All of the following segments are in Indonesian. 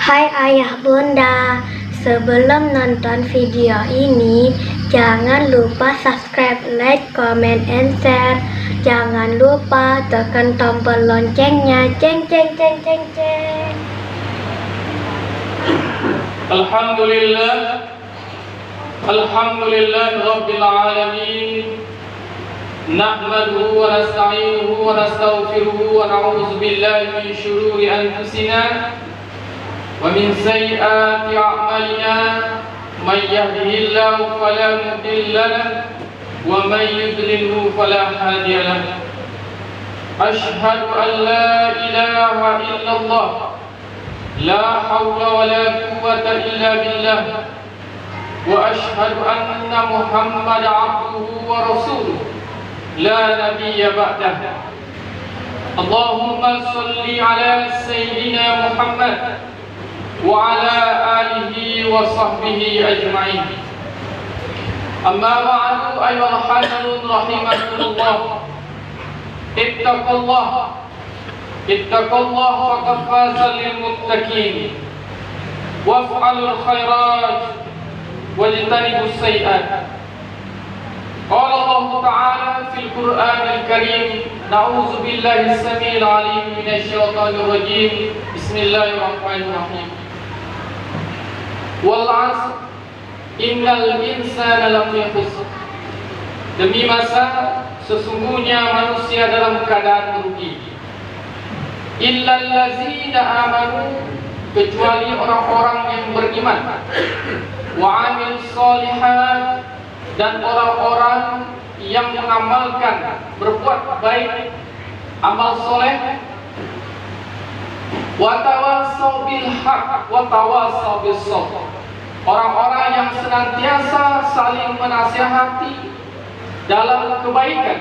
Hai ayah bunda, sebelum nonton video ini, jangan lupa subscribe, like, comment, and share. Jangan lupa tekan tombol loncengnya, ceng ceng ceng ceng ceng. Alhamdulillah Rabbil Alamin. Nahmaduhu wa nasta'inuhu wa nastaghfiruhu wa na'udzu billahi min shururi anfusina wa min sayyiati a'malina. May yahdihillahu fala mudilla lahu wa may yudlilhu fala hadiya lahu. Ashhadu an la ilaha illallah, la hawla wa la quwwata illa billah. Wa ashhadu anna Muhammadan abduhu wa rasuluh, la nabiyya ba'dah. Allahumma salli ala sayyidina Muhammad wa ala alihi wa sahbihi ajma'in. Amma ba'du, ayyuhal hasanun rahimakumullah. Ittaqullah faqad faza lil muttaqin. Waf'alul khairat wajtanibus sayyi'at. Qala Allah Ta'ala fil Qur'anil Karim, na'udzu billahi as-sami'il 'alim minasy syaithanir rajim. Bismillahirrahmanirrahim. Wal 'asr innal insana lafi khusr. Demi masa, sesungguhnya manusia dalam keadaan merugi. Illal ladzina amanu, kecuali orang-orang yang beriman, wa 'amilus shalihat, dan orang-orang yang mengamalkan, berbuat baik, amal soleh, wa tawassaw bil haq wa tawassaw bis sabr. Orang-orang yang senantiasa saling menasihati dalam kebaikan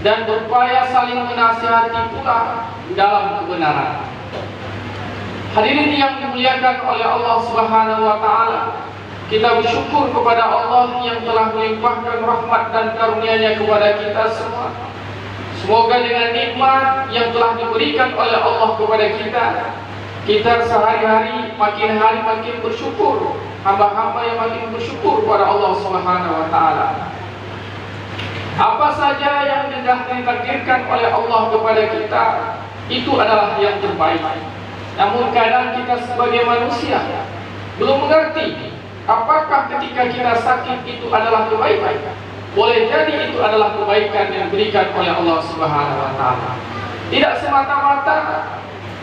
dan berupaya saling menasihati pula dalam kebenaran. Hadirin yang dimuliakan oleh Allah Subhanahu wa taala, kita bersyukur kepada Allah yang telah melimpahkan rahmat dan karunia-Nya kepada kita semua. Semoga dengan nikmat yang telah diberikan oleh Allah kepada kita, kita sehari-hari makin bersyukur, hamba-hamba yang makin bersyukur kepada Allah Subhanahu wa taala. Apa saja yang sudah ditakdirkan oleh Allah kepada kita, itu adalah yang terbaik. Namun kadang kita sebagai manusia belum mengerti apakah ketika kita sakit itu adalah kebaikan. Boleh jadi itu adalah kebaikan yang diberikan oleh Allah Subhanahu wa taala. Tidak semata-mata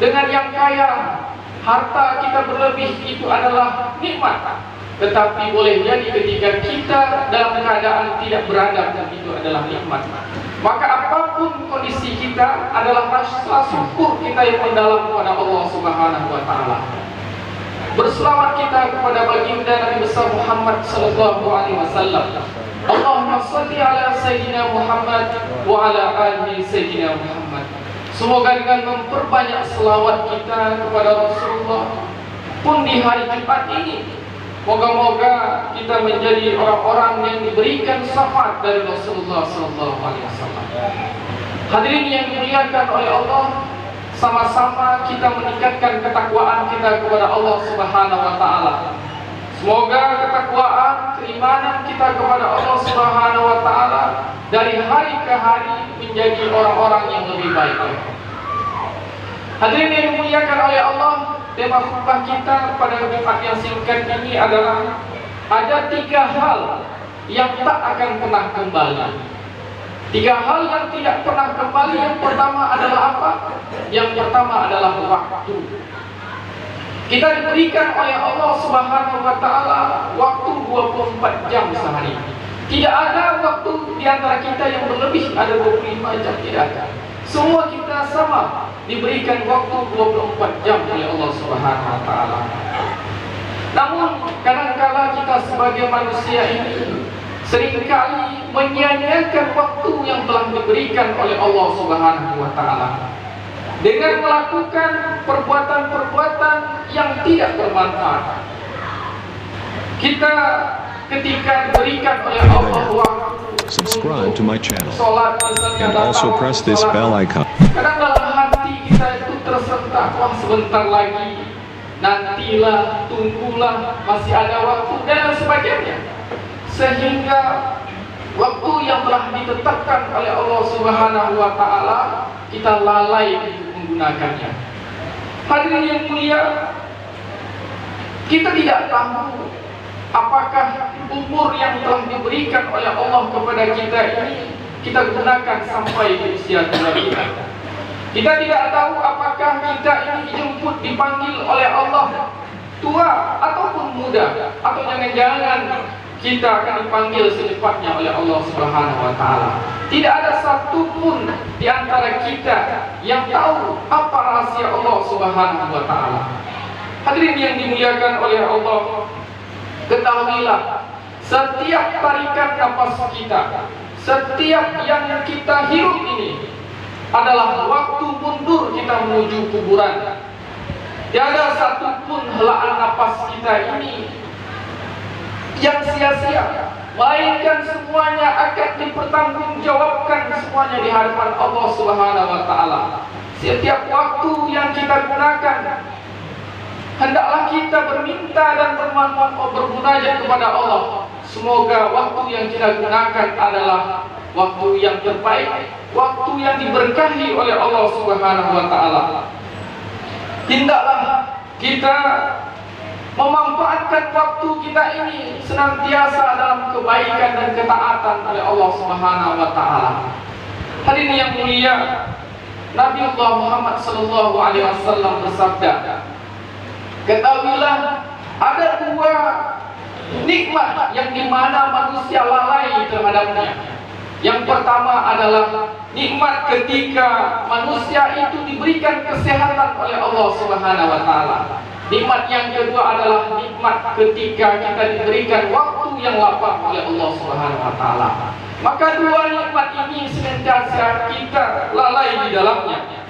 dengan yang kaya, harta kita berlebih itu adalah nikmat. Tetapi boleh jadi ketika kita dalam keadaan tidak beradab, itu adalah nikmat. Maka apapun kondisi kita adalah rasa syukur kita yang mendalam kepada Allah Subhanahu wa taala. Berselawat kita kepada baginda Nabi besar Muhammad sallallahu alaihi wasallam. Allahumma shalli ala sayyidina Muhammad wa ala ali sayyidina Muhammad. Semoga dengan memperbanyak selawat kita kepada Rasulullah pun di hari Jumat ini, moga-moga kita menjadi orang-orang yang diberikan syafaat dari Rasulullah sallallahu alaihi wasallam. Hadirin yang dimuliakan oleh Allah, sama-sama kita meningkatkan ketakwaan kita kepada Allah Subhanahu wa taala. Semoga ketakwaan, keimanan kita kepada Allah Subhanahu wa taala dari hari ke hari menjadi orang-orang yang lebih baik. Hadirin yang dimuliakan oleh Allah, tema khutbah kita pada Jumat yang singkat ini adalah ada 3 hal yang tak akan pernah kembali. 3 hal yang tidak pernah kembali. Yang pertama adalah apa? Yang pertama adalah waktu. Kita diberikan oleh Allah Subhanahu wa taala waktu 24 jam sehari. Tidak ada waktu di antara kita yang berlebih ada 25 jam, tidak ada. Semua kita sama diberikan waktu 24 jam oleh Allah Subhanahu wa taala. Namun kadang-kala kita sebagai manusia ini seringkali menyia-nyiakan waktu yang telah diberikan oleh Allah Subhanahu wa taala dengan melakukan perbuatan-perbuatan yang tidak bermanfaat. Kita ketika diberikan oleh Allah waktu, subscribe to my channel sholat, and also press this bell icon. kadang dalam hati kita itu tersentak, wah sebentar lagi nantilah, tunggulah, masih ada waktu dan sebagainya, sehingga waktu yang telah ditetapkan oleh Allah Subhanahu wa taala kita lalai untuk menggunakannya. Hadirin yang mulia, kita tidak tahu apakah umur yang telah diberikan oleh Allah kepada kita ini kita gunakan sampai di usia tua kita. Kita tidak tahu apakah kita ini dijemput, dipanggil oleh Allah tua ataupun muda, atau jangan-jangan kita akan dipanggil secepatnya oleh Allah Subhanahu wa taala. Tidak ada satupun di antara kita yang tahu apa rahasia Allah Subhanahu wa taala. Hadirin yang dimuliakan oleh Allah, ketahuilah setiap tarikan nafas kita, setiap yang kita hirup ini adalah waktu mundur kita menuju kuburan. Tiada satupun helaan nafas kita ini yang sia-sia, melainkan semuanya akan dipertanggungjawabkan semuanya di hadapan Allah Subhanahu wa taala. Setiap waktu yang kita gunakan, hendaklah kita berminta dan bermunajat kepada Allah. Semoga waktu yang kita gunakan adalah waktu yang terbaik, waktu yang diberkahi oleh Allah Subhanahu wa taala. Hendaklah kita memanfaatkan waktu kita ini senantiasa dalam kebaikan dan ketaatan oleh Allah Subhanahu wa taala. Hadirin yang mulia, Nabi Allah Muhammad sallallahu alaihi wasallam bersabda, ketahuilah ada dua nikmat yang dimana manusia lalai terhadapnya. Yang pertama adalah nikmat ketika manusia itu diberikan kesehatan oleh Allah Subhanahu wa taala. Nikmat yang kedua adalah nikmat ketika kita diberikan waktu yang lapang oleh Allah Subhanahu wa taala. Maka dua nikmat ini senantiasa kita lalai di dalamnya.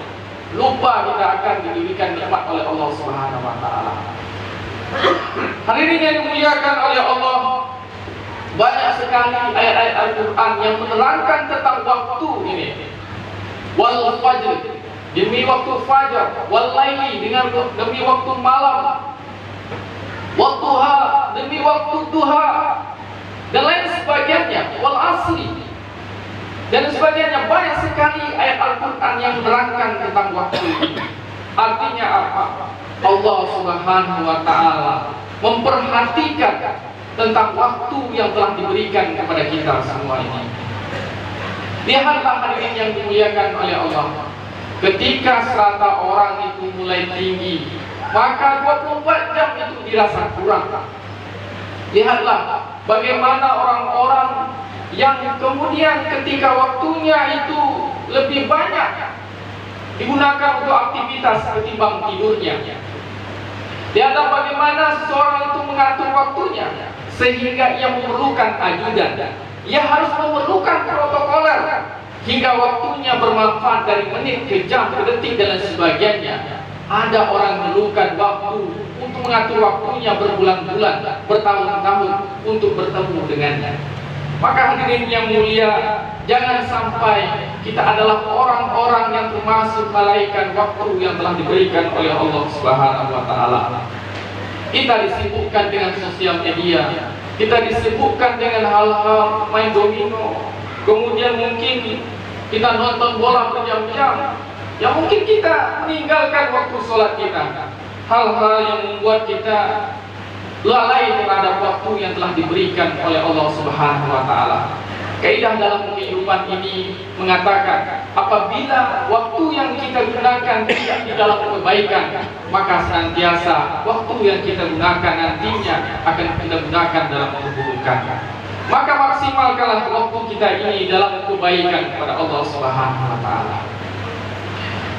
Lupa kita akan diberikan nikmat oleh Allah Subhanahu wa taala. Hadirin yang dimuliakan oleh Allah, banyak sekali ayat-ayat Al-Quran yang menerangkan tentang waktu ini. Wal fajr, demi waktu fajar. Wal laili, demi waktu malam. Wal duha, demi waktu duha, dan lain sebagainya. Wal asri, dan sebagainya. Banyak sekali ayat Al-Quran yang menerangkan tentang waktu ini. Artinya apa? Allah Subhanahu wa taala memperhatikan tentang waktu yang telah diberikan kepada kita semua ini. Lihatlah hadirin yang dimuliakan oleh Allah, ketika strata orang itu mulai tinggi, maka 24 jam itu dirasa kurang. Lihatlah bagaimana orang-orang yang kemudian ketika waktunya itu lebih banyak digunakan untuk aktivitas ketimbang tidurnya. Lihatlah bagaimana seseorang itu mengatur waktunya sehingga ia memerlukan ajudan. Ia harus memerlukan protokoler hingga waktunya bermanfaat dari menit ke jam, ke detik dan lain sebagainya. Ada orang memerlukan waktu untuk mengatur waktunya berbulan-bulan, bertahun-tahun untuk bertemu dengannya. Maka hadirin yang mulia, jangan sampai kita adalah orang-orang yang termasuk melalaikan waktu yang telah diberikan oleh Allah Subhanahu wa taala. Kita disibukkan dengan sosial media, kita disibukkan dengan hal-hal main domino, kemudian mungkin kita nonton bola berjam-jam, yang mungkin kita meninggalkan waktu sholat kita. Hal-hal yang membuat kita lalai terhadap waktu yang telah diberikan oleh Allah Subhanahu wa taala. Kaidah dalam kehidupan ini mengatakan, apabila waktu yang kita gunakan tidak di dalam kebaikan, maka senantiasa waktu yang kita gunakan nantinya akan kita gunakan dalam keburukan. Maka maksimalkanlah waktu kita ini dalam kebaikan kepada Allah Subhanahu wa taala.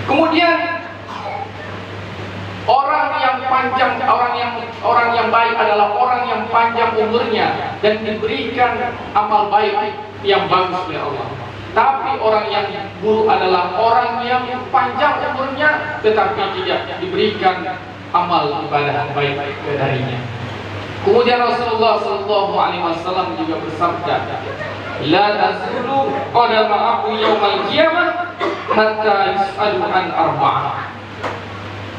Kemudian orang yang baik adalah orang yang panjang umurnya dan diberikan amal baik yang bagus oleh Allah. Tapi orang yang buruk adalah orang yang panjang umurnya tetapi tidak diberikan amal ibadah baik darinya. Kemudian Rasulullah SAW juga bersabda, la tazulu qadama abdu yaumal qiyamah hatta yus'alu an arba'ah.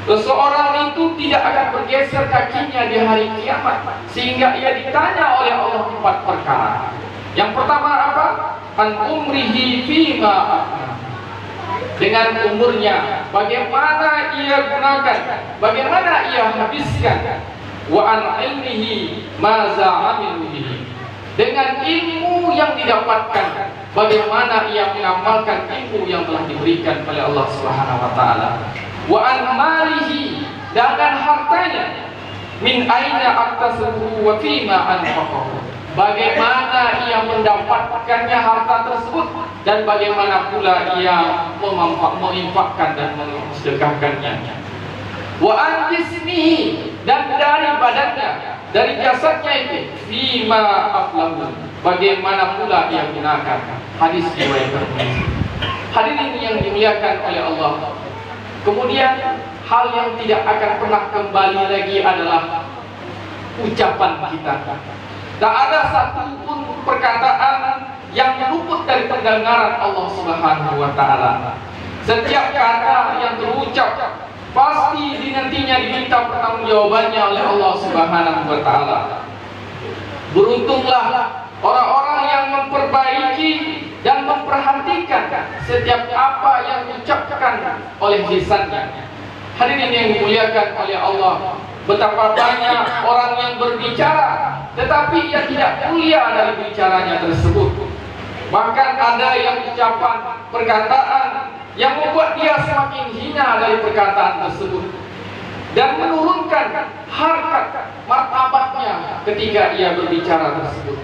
Seseorang itu tidak akan bergeser kakinya di hari kiamat sehingga ia ditanya oleh Allah 4 perkara. Yang pertama apa? An umrihi fima afna. Dengan umurnya, bagaimana ia gunakan, bagaimana ia habiskan. Wa an ilmihi maza amilu bihi. Dengan ilmu yang didapatkan, bagaimana ia mengamalkan ilmu yang telah diberikan oleh Allah Subhanahu wa taala. Wa an malihi, dengan hartanya, min aina aktasabu wa fima anfaqahu. Bagaimana ia mendapatkannya harta tersebut dan bagaimana pula ia menginfakkan dan mensedekahkannya. Wa an jismihi, dan dari badannya, dari jasadnya itu, fima aflahu, bagaimana pula ia gunakan. Hadis riwayat Tirmidzi. Hadirin yang dimuliakan oleh Allah. Kemudian hal yang tidak akan pernah kembali lagi adalah ucapan kita. Tak ada satu pun perkataan yang luput dari pendengaran Allah Subhanahu wa taala. Setiap kata yang terucap pasti nantinya diminta pertanggungjawabannya oleh Allah Subhanahu wa taala. Beruntunglah orang-orang yang memperbaiki dan memperhatikan setiap apa yang diucapkan oleh lisannya. Hadirin yang dimuliakan oleh Allah, betapa banyak orang yang berbicara tetapi ia tidak mulia dari bicaranya tersebut. Bahkan ada yang ucapan perkataan yang membuat dia semakin hina dari perkataan tersebut dan menurunkan harkat martabatnya ketika ia berbicara tersebut.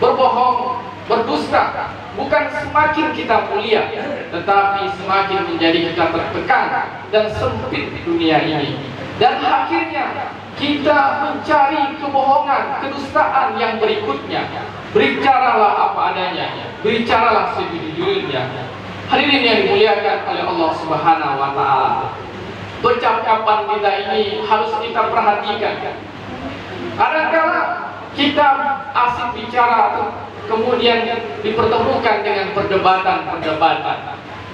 Berbohong, berdusta bukan semakin kita mulia, tetapi semakin menjadi kita tertekan dan sempit dunia ini. Dan akhirnya kita mencari kebohongan, kedustaan yang berikutnya. Bericaralah apa adanya, bericaralah sejujurnya. Hadirin yang dimuliakan oleh Allah Subhanahu wa taala. Percakapan kita ini harus kita perhatikan. Kadang-kala kita asik bicara, kemudian dipertemukan dengan perdebatan-perdebatan.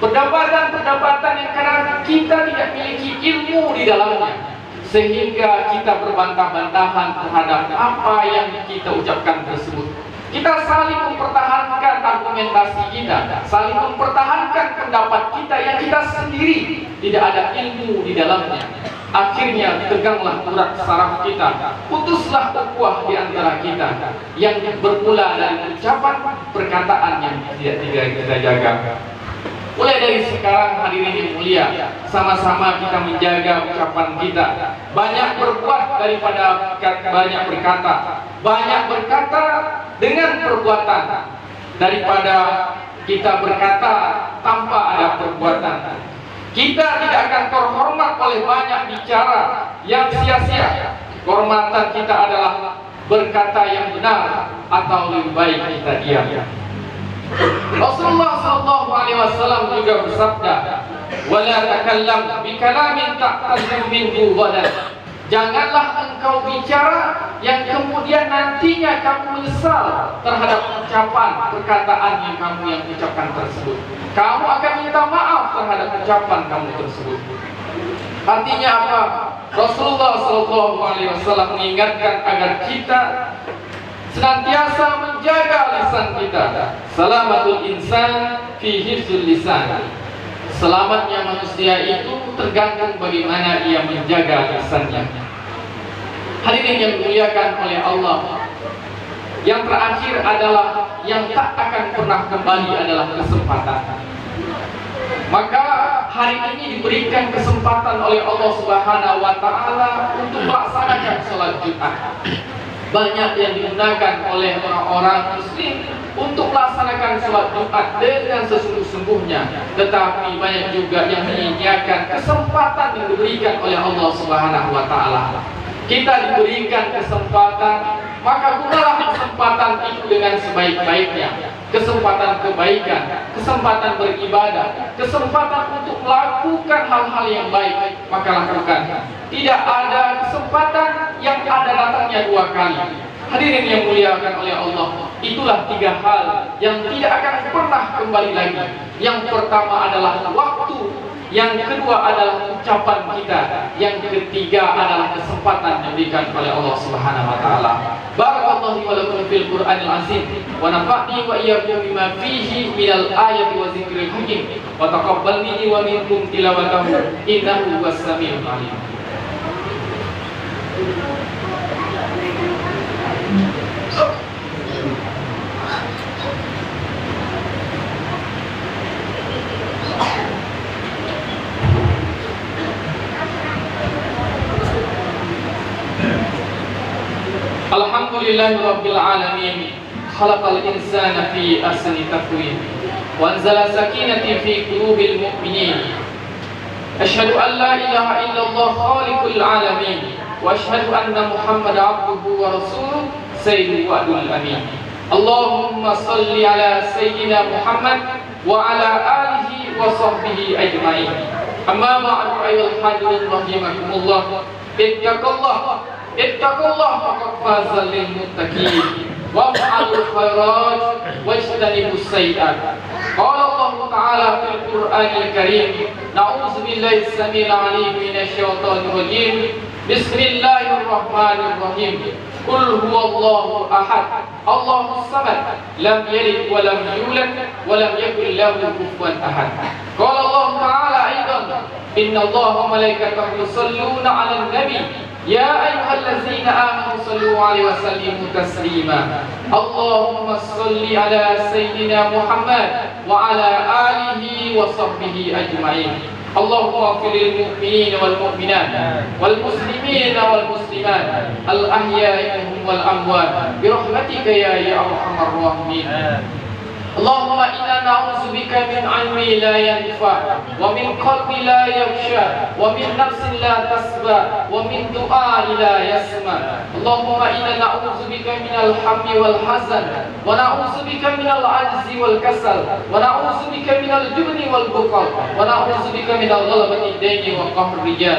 Perdebatan-perdebatan yang kadang kita tidak memiliki ilmu di dalamnya, sehingga kita berbantah-bantahan terhadap apa yang kita ucapkan tersebut. Kita saling mempertahankan argumentasi kita, saling mempertahankan pendapat kita yang kita sendiri tidak ada ilmu di dalamnya. Akhirnya teganglah urat saraf kita, putuslah ukhuwah di antara kita yang bermula dari ucapan perkataan yang tidak kita jaga. Mulai dari sekarang hadirin yang mulia, sama-sama kita menjaga ucapan kita. Banyak berbuat daripada banyak berkata. Banyak berkata dengan perbuatan daripada kita berkata tanpa ada perbuatan. Kita tidak akan terhormat oleh banyak bicara yang sia-sia. Kehormatan kita adalah berkata yang benar atau lebih baik kita diam. Rasulullah SAW juga bersabda, "Wala takallam bi kalamin ta'tazim minhu ghadan." Janganlah engkau bicara yang kemudian nantinya kamu menyesal terhadap ucapan perkataan yang ucapkan tersebut. Kamu akan minta maaf terhadap ucapan kamu tersebut. Artinya apa? Rasulullah SAW mengingatkan agar kita senantiasa menjaga lisan kita. Salamatul insan fi hifzul lisan. Selamatnya manusia itu tergantung bagaimana ia menjaga lisannya. Hadirin yang dimuliakan oleh Allah, yang terakhir adalah yang tak akan pernah kembali adalah kesempatan. Maka hari ini diberikan kesempatan oleh Allah Subhanahu wa taala untuk melaksanakan sholat Jumat. Banyak yang digunakan oleh orang-orang muslim untuk melaksanakan sholat Jumat dengan sesungguh-sungguhnya, tetapi banyak juga yang menyia-nyiakan kesempatan yang diberikan oleh Allah Subhanahu wa taala. Kita diberikan kesempatan, maka gunalah kesempatan itu dengan sebaik-baiknya. Kesempatan kebaikan, kesempatan beribadah, kesempatan untuk melakukan hal-hal yang baik, maka lakukan. Tidak ada kesempatan yang ada datangnya dua kali. Hadirin yang muliakan oleh Allah, itulah tiga hal yang tidak akan pernah kembali lagi. Yang pertama adalah waktu Yang kedua adalah ucapan kita. Yang ketiga adalah kesempatan yang diberikan oleh Allah Subhanahu wa taala. Barakallahu wa lakum fil Qur'anil azim wa nafa'ni wa iyyakum bima fihi minal ayati wa dzikril hakim wa taqabbal minni wa minkum tilawatahu innahu huwas samiul alim. Alhamdulillahi rabbil alamin khalaqal insana fi ahsani taqwim wa anzala sakinati fi qulubil mu'minin asyhadu an la ilaha illallah khaliqul alamin wa asyhadu anna muhammadan abduhu wa rasuluh sayyidul wa'dul amin. Allahumma salli ala sayyidina Muhammad wa ala alihi wa sahbihi ajma'in. Amma ba'du ayyuhal hadirin rahimakumullah. Ittaqullah faqad faza lil muttaqin waf'alul khairat wajtanibus sayyi'at. Qala Allah Ta'ala fil Qur'anil Karim, na'udzu billahi samil 'alim minasy syaithanir rajim. Bismillahirrahmanirrahim. Qul huwallahu ahad, Allahus samad, lam yalid wa lam yulad wa lam yakul lahu kufuwan ahad. Qala Allah Ta'ala aidan, innallaha wa malaikatahu yusholluna 'alan nabi. Ya ayyuhallazina amanu sallu 'alaihi wa sallimu taslima. Allahumma shalli ala sayyidina Muhammad wa ala alihi wa sahbihi ajma'in. Allahumma ighfir lil mu'minina wal mu'minat wal muslimina wal muslimat al ahya'i minhum wal amwat bi rahmatika ya arhamar rahimin. Allahumma inna na'udzubika min 'ilmin la yanfa wa min qalbin la yakhsha wa min nafsin la tasba wa min du'ain la yasma. Allahumma inna na'udzubika minal hammi wal hazan wa na'udzubika minal 'ajzi wal kasal wa na'udzubika minal jubni wal bukhal wa na'udzubika minal ghalabati ad-daini wa qahri rijal.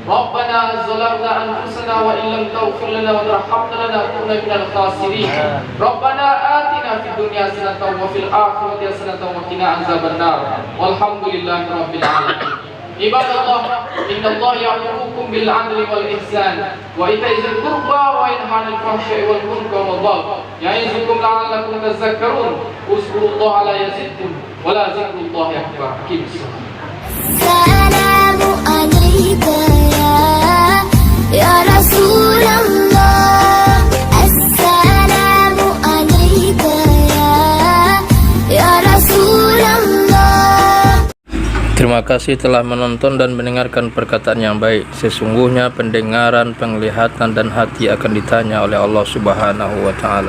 Rabbana zalamna anfusana wa illam taghfir lana wa tarhamna lanakunanna minal khasirin. Rabbana atina fid dunya hasanatan wa fil akhirati hasanatan wa qina azabannar. Walhamdulillahi rabbil alamin. Ibadallah, innallaha ya'murukum bil 'adli wal ihsan wa ita'i dzil qurba wa yanha 'anil fahsya'i wal munkari wal baghi ya'izukum la'allakum tadhakkarun. Uzkurullaha la yazidkum wa la dzikrullahi akbar. Salamu alayka ya Rasulullah. Assalamu alayka ya Rasulullah. Terima kasih telah menonton dan mendengarkan perkataan yang baik. Sesungguhnya pendengaran, penglihatan, dan hati akan ditanya oleh Allah Subhanahu wa Ta'ala.